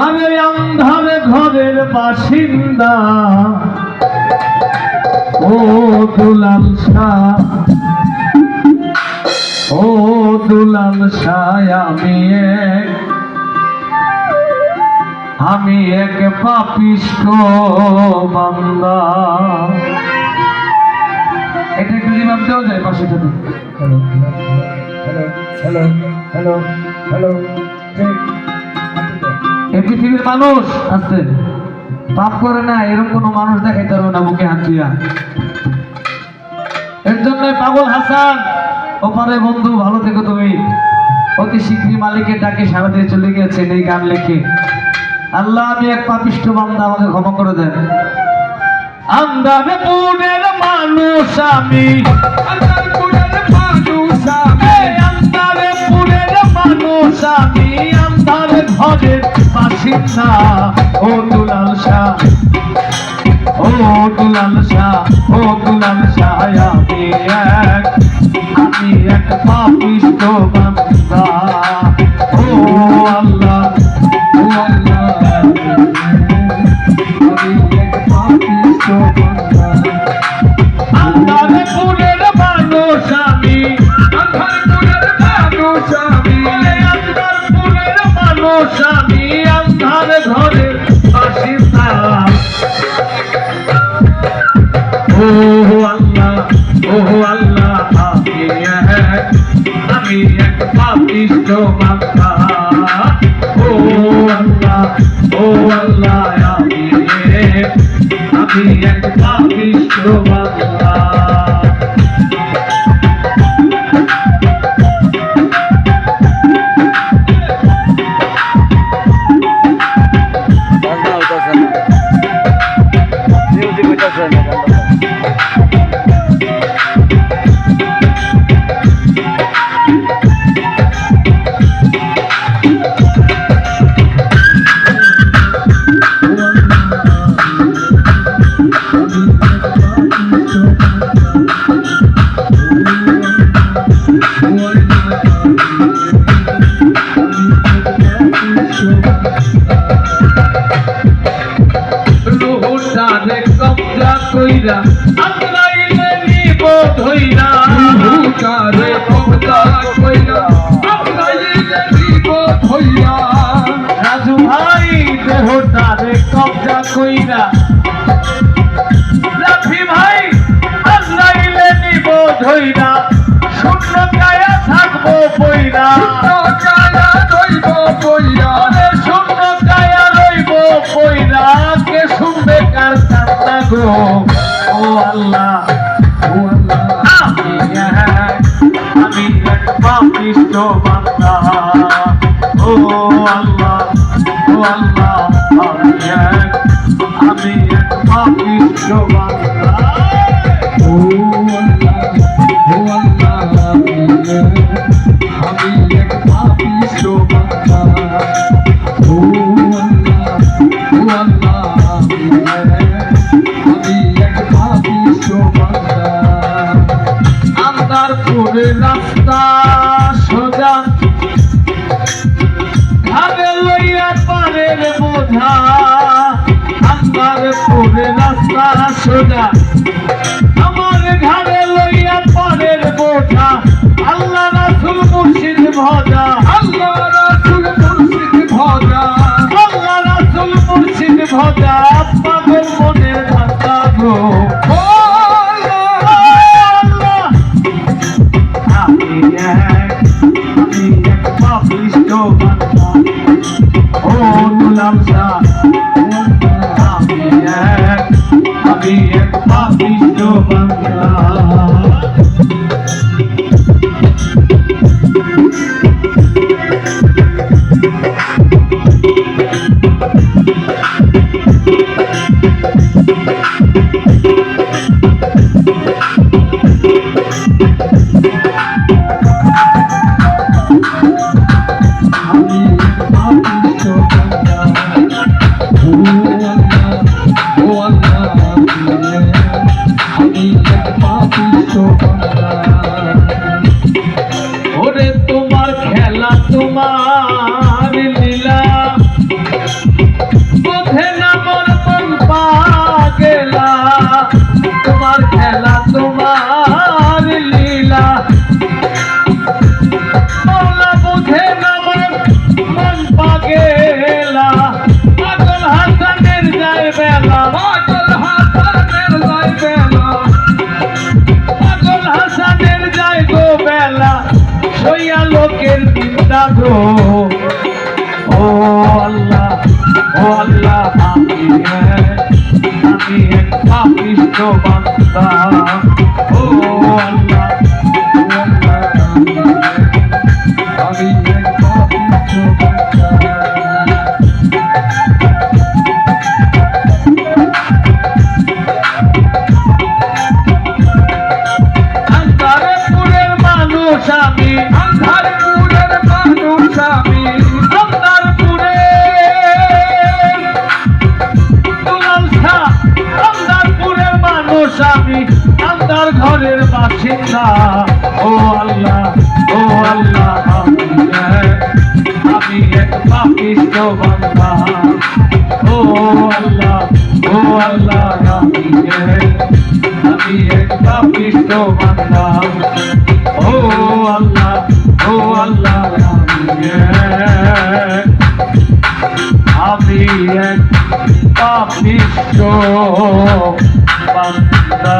আমি আন্ধার ঘরের বাসিন্দা ও দুলাল শাহ, ও দুলাল শাহ, আমি এক পাপিষ্ঠ বান্দা। এটা একটু রিভাব দেওয়া যায় পাশে সাথে। Hello hello hello hello hello. এই পৃথিবীর মানুষ আছে পাপ করে না, এরকম কোনো মানুষ দেখাইতে পারবে না বুকে হাত দিয়া। এর জন্য পাগল হাসান ওপারে বন্ধু ভালো থেকো তুমি। অতি শীঘ্রই মালিকের ডাকে সারা দিয়ে চলে গিয়েছেন এই গান লিখে। আল্লাহ আমি এক পাপিষ্ঠ বান্দা, আমাকে ক্ষমা করে দেন। আন্দারপুরের মানুষ আমি, আন্দারপুরের মানুষ আমি, আন্দারপুরের মানুষ আমি, আন্দার ঘরের বাসিন্দা ও দুলাল শাহ, ও দুলাল শাহ, ও দুলাল শাহ, আমি এক পাপিষ্ঠ বান্দা। ও আল্লাহ, ও আল্লাহ, আমি এক পাপিষ্ঠ বান্দা। আন্ধারপুরের মানুষ আমি, আন্ধারপুরের মানুষ আমি, আন্ধারপুরের মানুষ আমি, আন্ধার ঘরের বাসিন্দা। ও আল্লাহ, ও আল্লাহ, আমি এক পাপিষ্ঠ বান্দা। ও আল্লাহ, ও আল্লাহ, আমি এক পাপিষ্ঠ বান্দা। রোহটারে কবজা কইরা আজরাইলে নিব ধইরা, রোহটারে কবজা কইরা আজরাইলে নিব ধইরা। রাজু ভাই দেহটারে কবজা কইরা, রাফি ভাই আজরাইলে নিব ধইরা, শূন্য কায়া থাকবো পইরা, শূন্য কায়া রইব পইরা, শূন্য কায়া রইব পইরা, কে শুনবে কার কান্না গো। ও আল্লাহ, ও আল্লাহ, আমি এক পাপিষ্ঠ বান্দা। ও আল্লাহ, ও আল্লাহ, আমি এক পাপিষ্ঠ বান্দা। ও আল্লাহ, ও আল্লাহ, আমি এক পাপিষ্ঠ বান্দা। ও আল্লাহ, ও আল্লাহ, আমি এক পাপিষ্ঠ বান্দা। আন্দারপুরের রাস্তা সোজা, ঘাড়ে লইয়া পারের বোঝা, আন্দারপুরের রাস্তা সোজা, আমার ঘাড়ে লইয়া পারের বোঝা। আল্লাহ রাসূল মুর্শিদ ভজা, আল্লাহ রাসূল মুর্শিদ ভজা, আল্লাহ রাসূল মুর্শিদ ভজা, পাগল মনের ধান্দা গো। ও আল্লাহ, আমি এক পাপিষ্ঠ বান্দা। ও দুলাল শাহ, আমি এক পাপিষ্ঠ বান্দা। ও আল্লাহ আমি এক পাপিষ্ঠ বান্দা ও আল্লাহ আমি এক পাপিষ্ঠ বান্দা আমি আন্ধারপুরের মানুষ আমি আন্ধারপুরের মানুষ আমি আন্ধার ঘরের বাসিন্দা ও আল্লাহ আমি এক পাপিষ্ঠ বান্দা ও আল্লাহ আমি এক পাপিষ্ঠ বান্দা ও আল্লাহ আমি এক পাপিষ্ঠ বান্দা